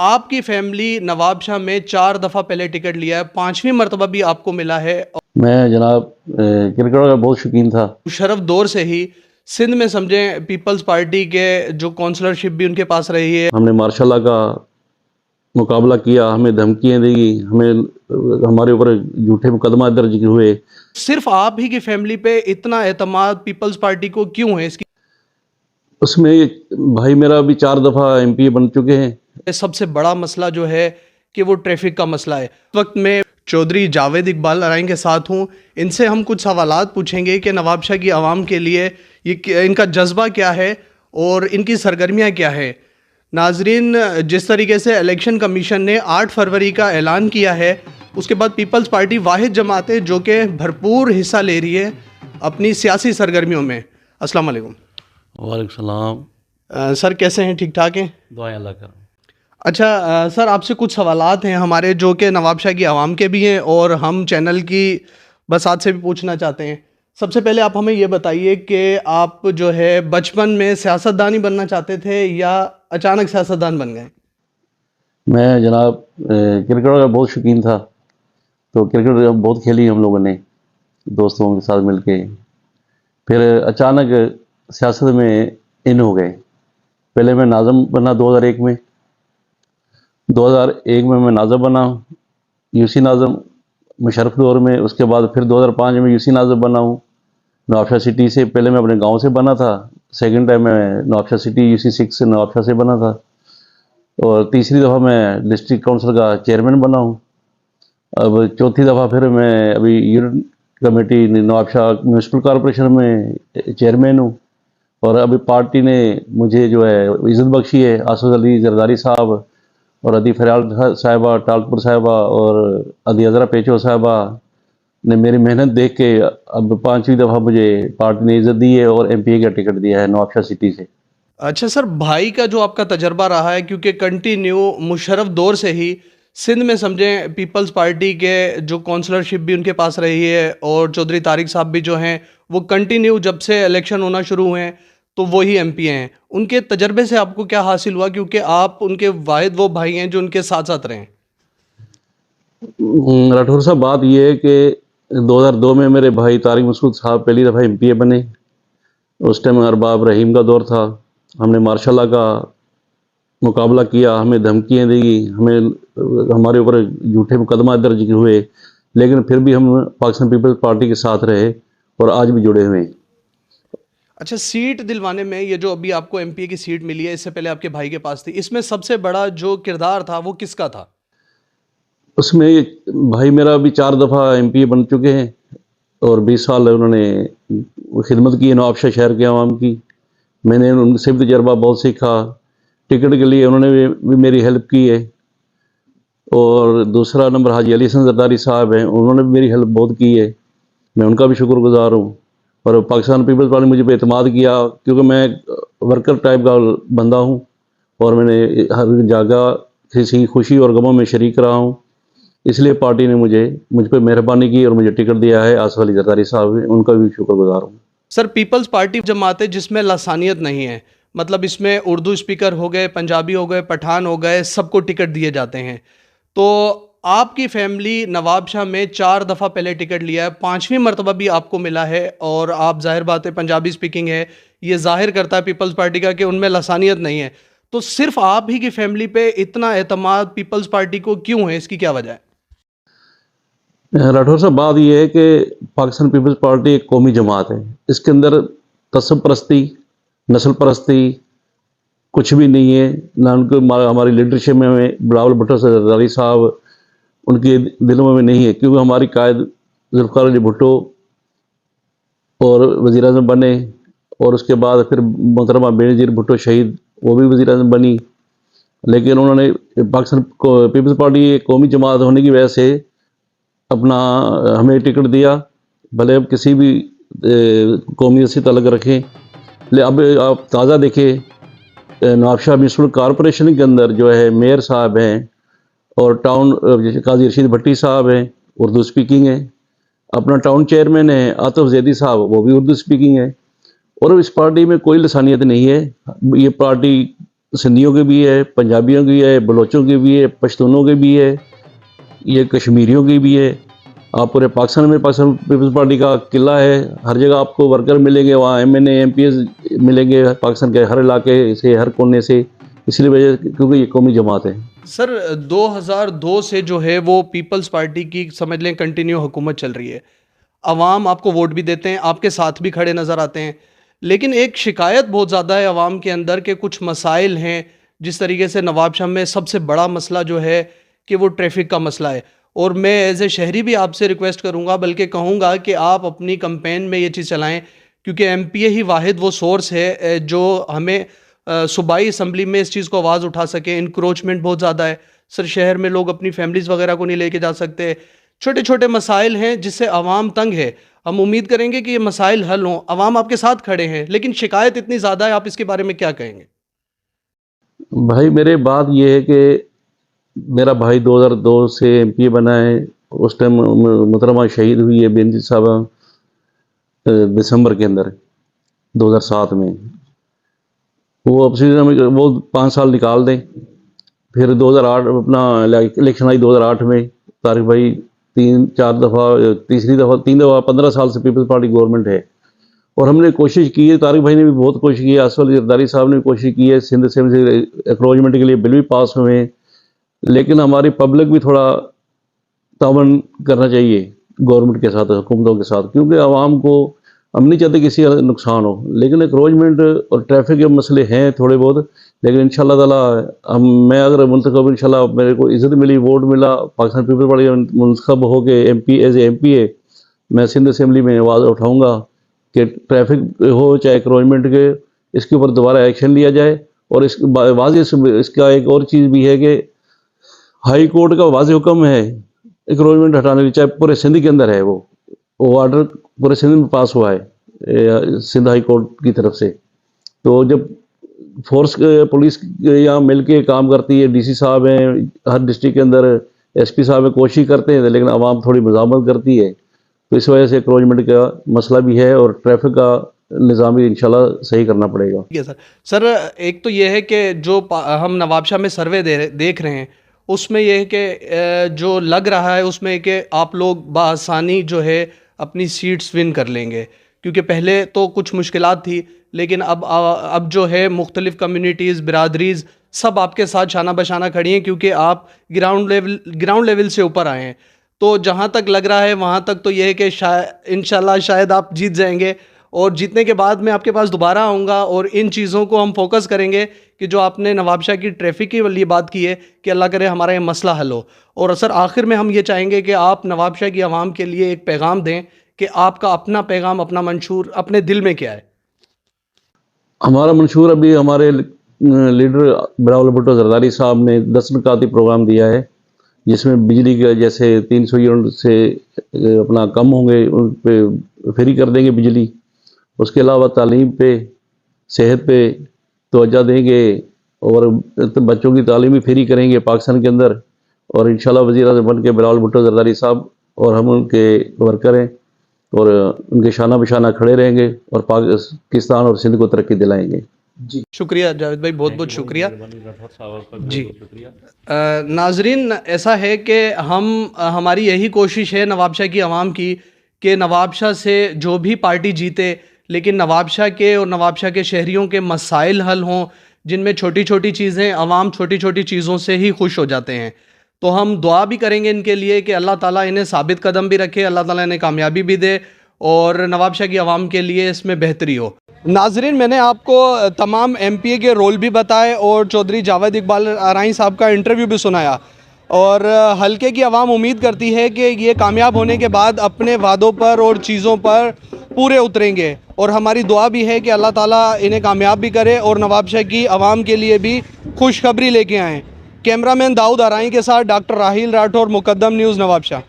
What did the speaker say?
آپ کی فیملی نواب شاہ میں 4 دفعہ پہلے ٹکٹ لیا ہے، 5ویں مرتبہ بھی آپ کو ملا ہے۔ میں جناب کرکٹ کا بہت شوقین تھا۔ مشرف دور سے ہی سندھ میں سمجھیں پیپلز پارٹی کے جو کونسلرشپ بھی ان کے پاس رہی ہے۔ ہم نے ماشاء اللہ کا مقابلہ کیا، ہمیں دھمکیاں دی، ہمارے اوپر جھوٹے مقدمہ درج ہوئے۔ صرف آپ ہی کی فیملی پہ اتنا اعتماد پیپلز پارٹی کو کیوں ہے؟ اس میں بھائی میرا ابھی 4 دفعہ MP بن چکے ہیں۔ سب سے بڑا مسئلہ جو ہے کہ وہ ٹریفک کا مسئلہ ہے۔ اس وقت میں چودھری جاوید اقبال ارائیں کے ساتھ ہوں، ان سے ہم کچھ سوالات پوچھیں گے کہ نواب شاہ کی عوام کے لیے ان کا جذبہ کیا ہے اور ان کی سرگرمیاں کیا ہے۔ ناظرین، جس طریقے سے الیکشن کمیشن نے 8 فروری کا اعلان کیا ہے، اس کے بعد پیپلز پارٹی واحد جماعت ہے جو کہ بھرپور حصہ لے رہی ہے اپنی سیاسی سرگرمیوں میں۔ السلام علیکم۔ وعلیکم السلام۔ سر کیسے ہیں؟ ٹھیک ٹھاک ہیں؟ دعائیں اللہ کریں۔ اچھا سر، آپ سے کچھ سوالات ہیں ہمارے جو کہ نواب شاہ کی عوام کے بھی ہیں اور ہم چینل کی بساط سے بھی پوچھنا چاہتے ہیں۔ سب سے پہلے آپ ہمیں یہ بتائیے کہ آپ جو ہے بچپن میں سیاستدان ہی بننا چاہتے تھے یا اچانک سیاستدان بن گئے؟ میں جناب کرکٹ کا بہت شوقین تھا، تو کرکٹ بہت کھیلی ہم لوگوں نے دوستوں کے ساتھ مل کے۔ پھر اچانک سیاست میں ان ہو گئے۔ پہلے میں ناظم بنا 2001 میں، 2001 میں ناظم بنا، UC ناظم مشرف دور میں۔ اس کے بعد پھر 2005 میں UC ناظم بنا ہوں نواب شاہ سٹی سے۔ پہلے میں اپنے گاؤں سے بنا تھا، سیکنڈ ٹائم میں نواب شاہ سٹی UC 6 سے نواب شاہ سے بنا تھا، اور تیسری دفعہ میں ڈسٹرکٹ کونسل کا چیئرمین بنا ہوں۔ اب چوتھی دفعہ پھر میں ابھی یونٹ کمیٹی نواب شاہ میونسپل کارپوریشن میں چیئرمین ہوں، اور ابھی پارٹی نے مجھے جو ہے عزت بخشی ہے۔ آصف علی زرداری صاحب اور ادی فریال صاحبہ ٹالپور صاحبہ اور ادی ازرا پیچو صاحبہ نے میری محنت دیکھ کے اب 5ویں دفعہ مجھے پارٹی نے عزت دی ہے اور MPA کا ٹکٹ دیا ہے نواب شاہ سٹی سے۔ اچھا سر، بھائی کا جو آپ کا تجربہ رہا ہے، کیونکہ کنٹینیو مشرف دور سے ہی سندھ میں سمجھیں پیپلز پارٹی کے جو کونسلرشپ بھی ان کے پاس رہی ہے اور چودھری طارق صاحب بھی جو ہیں وہ کنٹینیو جب سے الیکشن ہونا شروع ہوئے ہیں تو وہی MPA ہیں۔ ان کے تجربے سے آپ کو کیا حاصل ہوا، کیونکہ آپ ان کے واحد وہ بھائی ہیں جو ان کے ساتھ ساتھ رہے ہیں؟ راٹھور صاحب، بات یہ ہے کہ 2002 میں میرے بھائی طارق مسعود صاحب پہلی دفعہ MPA بنے۔ اس ٹائم ارباب رحیم کا دور تھا۔ ہم نے ماشاء اللہ کا مقابلہ کیا، ہمیں دھمکیاں دی، ہمارے اوپر جھوٹے مقدمہ درج ہوئے، لیکن پھر بھی ہم پاکستان پیپلز پارٹی کے ساتھ رہے اور آج بھی جڑے ہوئے ہیں۔ اچھا، سیٹ دلوانے میں یہ جو ابھی آپ کو MPA کی سیٹ ملی ہے، اس سے پہلے آپ کے بھائی کے پاس تھی، اس میں سب سے بڑا جو کردار تھا وہ کس کا تھا؟ اس میں بھائی میرا ابھی 4 دفعہ MPA بن چکے ہیں اور 20 سال انہوں نے خدمت کی ہے نواب شاہ شہر کے عوام کی۔ میں نے ان سے بھی تجربہ بہت سیکھا۔ ٹکٹ کے لیے انہوں نے بھی میری ہیلپ کی ہے، اور دوسرا نمبر حاجی علی حسن زرداری صاحب ہیں، انہوں نے بھی میری ہیلپ بہت کی ہے، میں ان کا بھی شکر گزار ہوں۔ اور پاکستان پیپلز پارٹی نے مجھے پہ اعتماد کیا، کیونکہ میں ورکر ٹائپ کا بندہ ہوں اور میں نے ہر جگہ کسی خوشی اور غموں میں شریک رہا ہوں، اس لیے پارٹی نے مجھ پہ مہربانی کی اور مجھے ٹکٹ دیا ہے۔ آصف علی زرداری صاحب ہیں، ان کا بھی شکر گزار ہوں۔ سر، پیپلز پارٹی جماعت ہے جس میں لسانیت نہیں ہے، مطلب اس میں اردو اسپیکر ہو گئے، پنجابی ہو گئے، پٹھان ہو گئے، سب کو ٹکٹ دیے جاتے ہیں۔ تو آپ کی فیملی نواب شاہ میں 4 دفعہ پہلے ٹکٹ لیا ہے، 5ویں مرتبہ بھی آپ کو ملا ہے، اور آپ ظاہر بات ہے پنجابی اسپیکنگ ہے، یہ ظاہر کرتا ہے پیپلز پارٹی کا کہ ان میں لسانیت نہیں ہے۔ تو صرف آپ ہی کی فیملی پہ اتنا اعتماد پیپلز پارٹی کو کیوں ہے؟ اس کی کیا وجہ ہے؟ راٹھور صاحب، بات یہ ہے کہ پاکستان پیپلز پارٹی ایک قومی جماعت ہے، اس کے اندر تعصب پرستی، نسل پرستی کچھ بھی نہیں ہے، نہ ان کو ہماری لیڈرشپ میں بلاول بھٹو زرداری صاحب ان کے دلوں میں نہیں ہے، کیونکہ ہماری قائد ذوالفقار علی بھٹو اور وزیر اعظم بنے، اور اس کے بعد پھر محترمہ بے نظیر بھٹو شہید، وہ بھی وزیر اعظم بنی، لیکن انہوں نے پاکستان پیپلز پارٹی ایک قومی جماعت ہونے کی وجہ سے اپنا ہمیں ٹکٹ دیا، بھلے اب کسی بھی قومیت سے تعلق رکھیں۔ اب آپ تازہ دیکھیں، نواب شاہ میونسپل کارپوریشن کے اندر جو ہے میئر صاحب ہیں اور ٹاؤن قاضی رشید بھٹی صاحب ہیں، اردو اسپیکنگ ہیں، اپنا ٹاؤن چیئرمین ہیں عاطف زیدی صاحب، وہ بھی اردو اسپیکنگ ہے، اور اس پارٹی میں کوئی لسانیت نہیں ہے۔ یہ پارٹی سندھیوں کی بھی ہے، پنجابیوں کی ہے، بلوچوں کی بھی ہے، پشتونوں کی بھی ہے، یہ کشمیریوں کی بھی ہے. آپ پورے پاکستان میں پاکستان پیپلز پارٹی کا قلعہ ہے. ہر جگہ آپ کو ورکر ملیں گے، وہاں M N A M P As ملیں گے پاکستان کے ہر علاقے سے، ہر کونے سے. اس لیے وجہ کیونکہ یہ قومی جماعت ہے. سر 2002 سے جو ہے وہ پیپلز پارٹی کی سمجھ لیں کنٹینیو حکومت چل رہی ہے. عوام آپ کو ووٹ بھی دیتے ہیں، آپ کے ساتھ بھی کھڑے نظر آتے ہیں، لیکن ایک شکایت بہت زیادہ ہے عوام کے اندر کہ کچھ مسائل ہیں. جس طریقے سے نواب شاہ میں سب سے بڑا مسئلہ جو ہے کہ وہ ٹریفک کا مسئلہ ہے. اور میں ایز اے شہری بھی آپ سے ریکویسٹ کروں گا، بلکہ کہوں گا کہ آپ اپنی کمپین میں یہ چیز چلائیں، کیونکہ ایم پی اے ہی واحد وہ سورس ہے جو ہمیں صوبائی اسمبلی میں اس چیز کو آواز اٹھا سکے. انکروچمنٹ بہت زیادہ ہے سر، شہر میں لوگ اپنی فیملیز وغیرہ کو نہیں لے کے جا سکتے. چھوٹے چھوٹے مسائل ہیں جس سے عوام تنگ ہے. ہم امید کریں گے کہ یہ مسائل حل ہوں. عوام آپ کے ساتھ کھڑے ہیں لیکن شکایت اتنی زیادہ ہے، آپ اس کے بارے میں کیا کہیں گے؟ بھائی میرے بات یہ ہے کہ میرا بھائی 2002 سے ایم پی اے بنا ہے. اس ٹائم محترمہ شہید ہوئی ہے بینظیر صاحبہ دسمبر کے اندر 2007 میں. وہ وہ 5 سال نکال دیں. پھر 2008 اپنا الیکشن آئی 2008 میں. طارق بھائی 3-4 دفعہ، تیسری دفعہ 3 دفعہ 15 سال سے پیپلز پارٹی گورنمنٹ ہے. اور ہم نے کوشش کی ہے، طارق بھائی نے بھی بہت کوشش کی ہے، اسد علی زرداری صاحب نے بھی کوشش کی ہے، سندھ سے ایکروچمنٹ کے لیے بل بھی پاس ہوئے ہیں. لیکن ہماری پبلک بھی تھوڑا تعاون کرنا چاہیے گورنمنٹ کے ساتھ، حکومتوں کے ساتھ، کیونکہ عوام کو ہم نہیں چاہتے کسی کا نقصان ہو. لیکن ایکروچمنٹ اور ٹریفک کے مسئلے ہیں تھوڑے بہت، لیکن انشاءاللہ تعالیٰ میں اگر منتخب انشاءاللہ میرے کو عزت ملی، ووٹ ملا، پاکستان پیپلز پارٹی منتخب ہو کے ایز اے ایم پی اے، میں سندھ اسمبلی میں آواز اٹھاؤں گا کہ ٹریفک ہو چاہے ایکروچمنٹ کے، اس کے اوپر دوبارہ ایکشن لیا جائے. اور اس واضح اس کا ایک اور چیز بھی ہے کہ ہائی کورٹ کا واضح حکم ہے ایکروچمنٹ ہٹانے کی، چاہے پورے سندھ کے اندر ہے. وہ آرڈر پورے سندھ میں پاس ہوا ہے سندھ ہائی کورٹ کی طرف سے. تو جب فورس پولیس یہاں مل کے کام کرتی ہے، ڈی سی صاحب ہیں ہر ڈسٹرکٹ کے اندر، ایس پی صاحب کوشش کرتے ہیں، لیکن عوام تھوڑی مزاحمت کرتی ہے. تو اس وجہ سے ایکروچمنٹ کا مسئلہ بھی ہے اور ٹریفک کا نظام بھی انشاءاللہ صحیح کرنا پڑے گا. ٹھیک ہے سر ایک تو یہ ہے کہ جو ہم نواب شاہ میں سروے دیکھ رہے ہیں اس میں یہ ہے کہ جو لگ رہا ہے اس میں کہ آپ لوگ بآسانی جو ہے اپنی سیٹس ون کر لیں گے، کیونکہ پہلے تو کچھ مشکلات تھی، لیکن اب جو ہے مختلف کمیونٹیز، برادریز سب آپ کے ساتھ شانہ بشانہ کھڑی ہیں، کیونکہ آپ گراؤنڈ لیول سے اوپر آئے ہیں. تو جہاں تک لگ رہا ہے وہاں تک تو یہ ہے کہ انشاءاللہ شاید آپ جیت جائیں گے. اور جیتنے کے بعد میں آپ کے پاس دوبارہ آؤں گا اور ان چیزوں کو ہم فوکس کریں گے کہ جو آپ نے نواب شاہ کی ٹریفک کی والی بات کی ہے کہ اللہ کرے ہمارا یہ مسئلہ حل ہو. اور سر آخر میں ہم یہ چاہیں گے کہ آپ نواب شاہ کی عوام کے لیے ایک پیغام دیں کہ آپ کا اپنا پیغام، اپنا منشور اپنے دل میں کیا ہے؟ ہمارا منشور ابھی ہمارے لیڈر بلاول بھٹو زرداری صاحب نے 10 نکاتی پروگرام دیا ہے، جس میں بجلی کا جیسے 300 یونٹ سے اپنا کم ہوں گے ان پہ فری کر دیں گے بجلی. اس کے علاوہ تعلیم پہ، صحت پہ توجہ دیں گے اور بچوں کی تعلیم بھی فری کریں گے پاکستان کے اندر. اور انشاءاللہ وزیر اعظم بن کے بلاول بھٹو زرداری صاحب اور ہم ان کے ورکر ہیں اور ان کے شانہ بشانہ کھڑے رہیں گے اور پاکستان اور سندھ کو ترقی دلائیں گے. جی شکریہ جاوید بھائی، بہت بہت شکریہ. جی ناظرین، ایسا ہے کہ ہماری یہی کوشش ہے نواب شاہ کی عوام کی کہ نواب شاہ سے جو بھی پارٹی جیتے، لیکن نواب شاہ کے اور نواب شاہ کے شہریوں کے مسائل حل ہوں، جن میں چھوٹی چھوٹی چیزیں، عوام چھوٹی چھوٹی چیزوں سے ہی خوش ہو جاتے ہیں. تو ہم دعا بھی کریں گے ان کے لیے کہ اللہ تعالیٰ انہیں ثابت قدم بھی رکھے، اللہ تعالیٰ انہیں کامیابی بھی دے اور نواب شاہ کی عوام کے لیے اس میں بہتری ہو. ناظرین، میں نے آپ کو تمام ایم پی اے کے رول بھی بتائے اور چودھری جاوید اقبال ارائیں صاحب کا انٹرویو بھی سنایا. اور حلقے کی عوام امید کرتی ہے کہ یہ کامیاب ہونے کے بعد اپنے وعدوں پر اور چیزوں پر پورے اتریں گے، اور ہماری دعا بھی ہے کہ اللہ تعالیٰ انہیں کامیاب بھی کرے اور نواب شاہ کی عوام کے لیے بھی خوشخبری لے کے آئیں. کیمرہ مین داؤد ارائیں کے ساتھ ڈاکٹر راہیل راٹھور، مقدم نیوز، نواب شاہ.